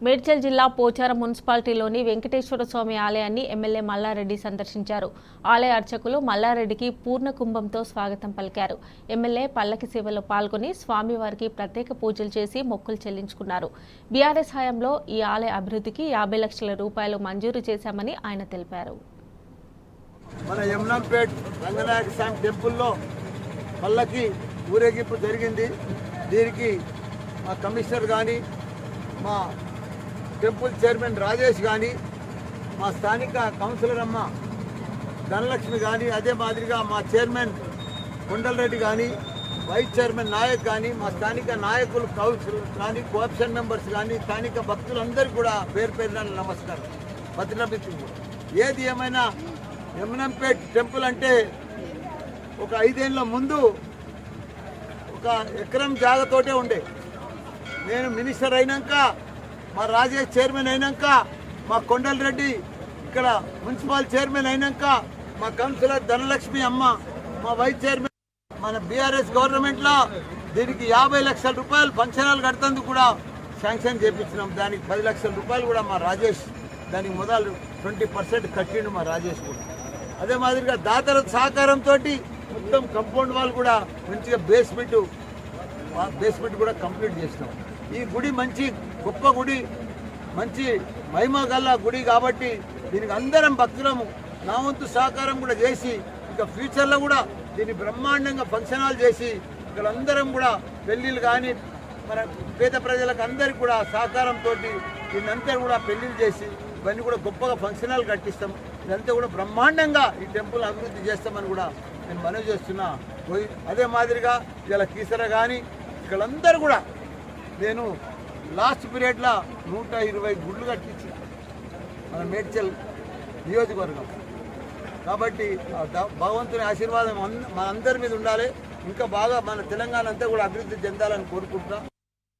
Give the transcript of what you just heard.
మేడ్చల్ జిల్లా పోచారం మున్సిపాలిటీలోని వెంకటేశ్వర స్వామి ఆలయాన్ని ఎమ్మెల్యే మల్లారెడ్డి సందర్శించారు. ఆలయ అర్చకులు మల్లారెడ్డికి పూర్ణ కుంభంతో స్వాగతం పలికారు. ఎమ్మెల్యే పల్లకి సేవలో పాల్గొని స్వామివారికి ప్రత్యేక పూజలు చేసి మొక్కులు చెల్లించుకున్నారు. బీఆర్ఎస్ హయాంలో ఈ ఆలయ అభివృద్ధికి 50 లక్షల రూపాయలు మంజూరు చేశామని ఆయన తెలిపారు. మన యమునాపేట్ రంగనాయక స్వామి టెంపుల్లో పల్లకి ఊరేగింపు జరిగింది. దీనికి మా కమిషనర్ కానీ, మా టెంపుల్ చైర్మన్ రాజేష్ కానీ, మా స్థానిక కౌన్సిలర్ అమ్మ ధనలక్ష్మి కానీ, అదే మాదిరిగా మా చైర్మన్ కొండలరెడ్డి కానీ, వైస్ చైర్మన్ నాయక్ కానీ, మా స్థానిక నాయకులు కౌన్సిలర్ కానీ, కోఆప్షన్ మెంబర్స్ కానీ, స్థానిక భక్తులందరికీ కూడా పేరు పేరున నమస్కారం పత్రికలు. ఏది ఏమైనా యమునంపేట్ టెంపుల్ అంటే ఒక 5 ఏళ్ళ ముందు ఒక ఎకరం జాగతోటే ఉండే. నేను మినిస్టర్ అయినాక, మా రాజేష్ చైర్మన్ అయినాక, మా కొండలరెడ్డి ఇక్కడ మున్సిపల్ చైర్మన్ అయినాక, మా కౌన్సిలర్ ధనలక్ష్మి అమ్మ, మా వైస్ చైర్మన్, మన బీఆర్ఎస్ గవర్నమెంట్లో దీనికి 50 లక్షల రూపాయలు ఫంక్షన్ హాల్ కడుతందుకు కూడా శాంక్షన్ చేయించినాం. దానికి 10 లక్షల రూపాయలు కూడా మా రాజేష్ దానికి మొదలు 20% కట్టిండు మా రాజేష్ కూడా. అదే మాదిరిగా దాతల సహకారంతో మొత్తం కంపౌండ్ వాల్ కూడా మంచిగా బేస్మెంట్ కూడా కంప్లీట్ చేసినాం. ఈ గుడి మంచి గొప్ప గుడి, మంచి మహిమ గల్ల గుడి కాబట్టి దీనికి అందరం భక్తులము నా వంతు సహకారం కూడా చేసి, ఇంకా ఫ్యూచర్లో కూడా దీన్ని బ్రహ్మాండంగా ఫంక్షన్ హాల్ చేసి ఇక్కడ అందరం కూడా పెళ్ళిళ్ళు కానీ, మన పేద ప్రజలకు అందరికీ కూడా సహకారంతో దీన్నంతా కూడా పెళ్ళిళ్ళు చేసి ఇవన్నీ కూడా గొప్పగా ఫంక్షన్ హాల్ కట్టిస్తాం. ఇదంతా కూడా బ్రహ్మాండంగా ఈ టెంపుల్ అభివృద్ధి చేస్తామని కూడా నేను మనవి చేస్తున్నా. అదే మాదిరిగా ఇలా కీసర కానీ ఇక్కడందరూ కూడా నేను లాస్ట్ పీరియడ్లో 120 గుళ్ళు కట్టించి మన మేడ్చల్ నియోజకవర్గం కాబట్టి భగవంతుని ఆశీర్వాదం మన అందరి మీద ఉండాలి. ఇంకా బాగా మన తెలంగాణ అంతా కూడా అభివృద్ధి చెందాలని కోరుకుంటున్నాం.